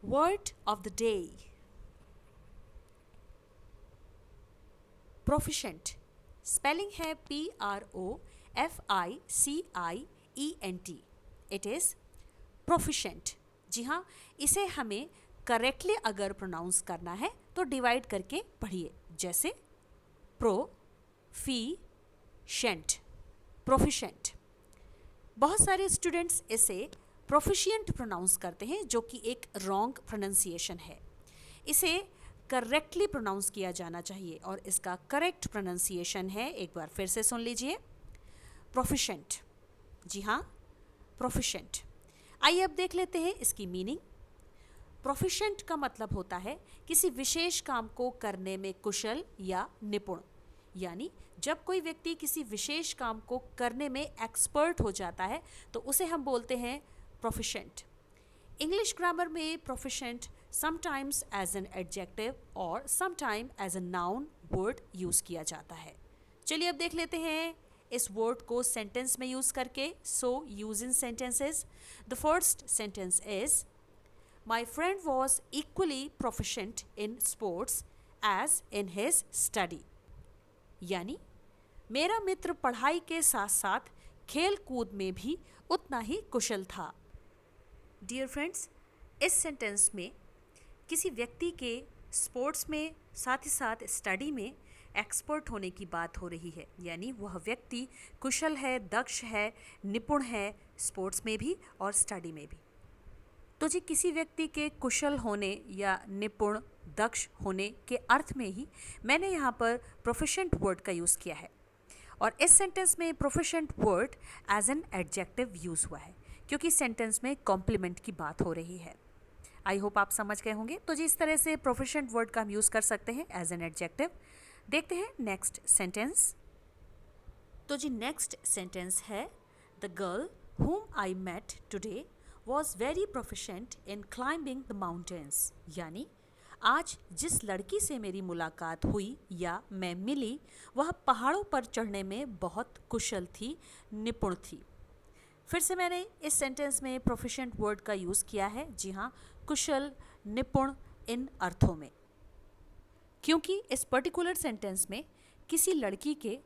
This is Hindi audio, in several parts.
Word of the day. Proficient. Spelling है PROFICIENT. It is proficient. जी हाँ, इसे हमें करेक्टली अगर प्रोनाउंस करना है तो डिवाइड करके पढ़िए, जैसे प्रोफिशेंट, प्रोफिशेंट। बहुत सारे स्टूडेंट्स इसे प्रोफिशिएंट प्रोनाउंस करते हैं, जो कि एक रॉन्ग प्रोनाउंसिएशन है। इसे करेक्टली प्रोनाउंस किया जाना चाहिए और इसका करेक्ट प्रोनाउंसिएशन है, एक बार फिर से सुन लीजिए, प्रोफिशिएंट। जी हाँ, प्रोफिशिएंट। आइए अब देख लेते हैं इसकी मीनिंग। प्रोफिशिएंट का मतलब होता है किसी विशेष काम को करने में कुशल या निपुण। यानी जब कोई व्यक्ति किसी विशेष काम को करने में एक्सपर्ट हो जाता है तो उसे हम बोलते हैं प्रोफिशिएंट। इंग्लिश ग्रामर में proficient sometimes as an adjective और sometime as a noun word use किया जाता है। चलिए अब देख लेते हैं इस वर्ड को सेंटेंस में यूज़ करके। So use in sentences. The first sentence is my friend was equally proficient in sports as in his study. यानी मेरा मित्र पढ़ाई के साथ साथ खेल कूद में भी उतना ही कुशल था। डियर फ्रेंड्स, इस सेंटेंस में किसी व्यक्ति के स्पोर्ट्स में साथ ही साथ स्टडी में एक्सपर्ट होने की बात हो रही है। यानी वह व्यक्ति कुशल है, दक्ष है, निपुण है, स्पोर्ट्स में भी और स्टडी में भी। तो जी किसी व्यक्ति के कुशल होने या निपुण दक्ष होने के अर्थ में ही मैंने यहाँ पर प्रोफिशिएंट वर्ड का यूज़ किया है। और इस सेंटेंस में proficient word as an adjective use हुआ है, क्योंकि सेंटेंस में कॉम्प्लीमेंट की बात हो रही है। आई होप आप समझ गए होंगे। तो जी इस तरह से प्रोफिशिएंट वर्ड का हम यूज़ कर सकते हैं एज एन एडजेक्टिव। देखते हैं नेक्स्ट सेंटेंस। तो जी नेक्स्ट सेंटेंस है the girl whom I met today was very proficient in climbing the mountains। यानी आज जिस लड़की से मेरी मुलाकात हुई या मैं मिली वह पहाड़ों पर चढ़ने में बहुत कुशल थी, निपुण थी। फिर से मैंने इस सेंटेंस में प्रोफिशिएंट वर्ड का यूज़ किया है। जी हाँ, कुशल, निपुण इन अर्थों में, क्योंकि इस पर्टिकुलर सेंटेंस में किसी लड़की के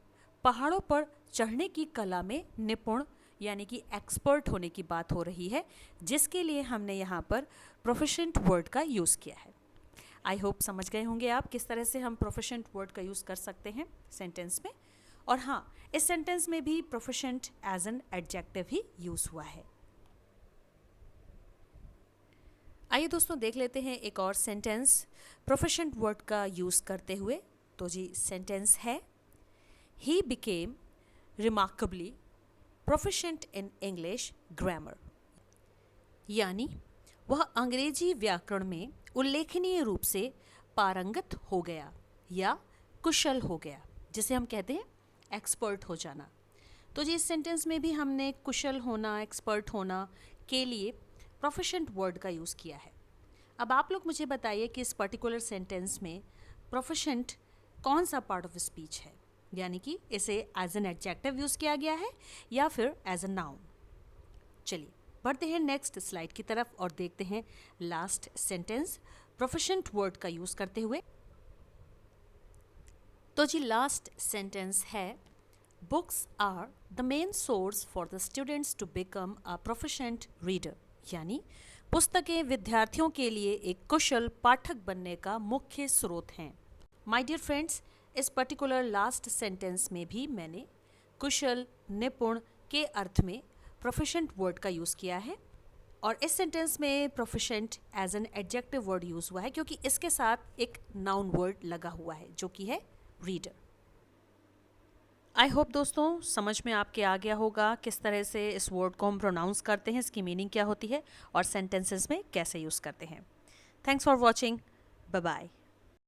पहाड़ों पर चढ़ने की कला में निपुण यानी कि एक्सपर्ट होने की बात हो रही है, जिसके लिए हमने यहाँ पर प्रोफिशिएंट वर्ड का यूज़ किया है। आई होप समझ गए होंगे आप किस तरह से हम प्रोफिशिएंट वर्ड का यूज़ कर सकते हैं सेंटेंस में। और हाँ, इस सेंटेंस में भी प्रोफिशिएंट एज एन एडजेक्टिव ही यूज़ हुआ है। आइए दोस्तों देख लेते हैं एक और सेंटेंस प्रोफिशिएंट वर्ड का यूज़ करते हुए। तो जी सेंटेंस है he became remarkably proficient in English grammar. यानी वह अंग्रेजी व्याकरण में उल्लेखनीय रूप से पारंगत हो गया या कुशल हो गया, जिसे हम कहते हैं एक्सपर्ट हो जाना। तो जी इस सेंटेंस में भी हमने कुशल होना, एक्सपर्ट होना के लिए प्रोफिशिएंट वर्ड का यूज़ किया है। अब आप लोग मुझे बताइए कि इस पर्टिकुलर सेंटेंस में प्रोफिशिएंट कौन सा पार्ट ऑफ स्पीच है, यानी कि इसे एज एन एडजेक्टिव यूज़ किया गया है या फिर एज अ नाउन। चलिए बढ़ते हैं नेक्स्ट स्लाइड की तरफ और देखते हैं लास्ट सेंटेंस प्रोफिशिएंट वर्ड का यूज़ करते हुए। तो जी लास्ट सेंटेंस है books are the main source for the students to become a proficient reader. यानी पुस्तकें विद्यार्थियों के लिए एक कुशल पाठक बनने का मुख्य स्रोत हैं। माय डियर फ्रेंड्स, इस पर्टिकुलर लास्ट सेंटेंस में भी मैंने कुशल, निपुण के अर्थ में प्रोफिशिएंट वर्ड का यूज़ किया है। और इस सेंटेंस में proficient as an adjective word use हुआ है, क्योंकि इसके साथ एक नाउन वर्ड लगा हुआ है जो कि है रीडर। आई होप दोस्तों समझ में आपके आ गया होगा किस तरह से इस वर्ड को हम प्रोनाउंस करते हैं, इसकी मीनिंग क्या होती है और सेंटेंसेस में कैसे यूज़ करते हैं। Thanks for watching, bye bye.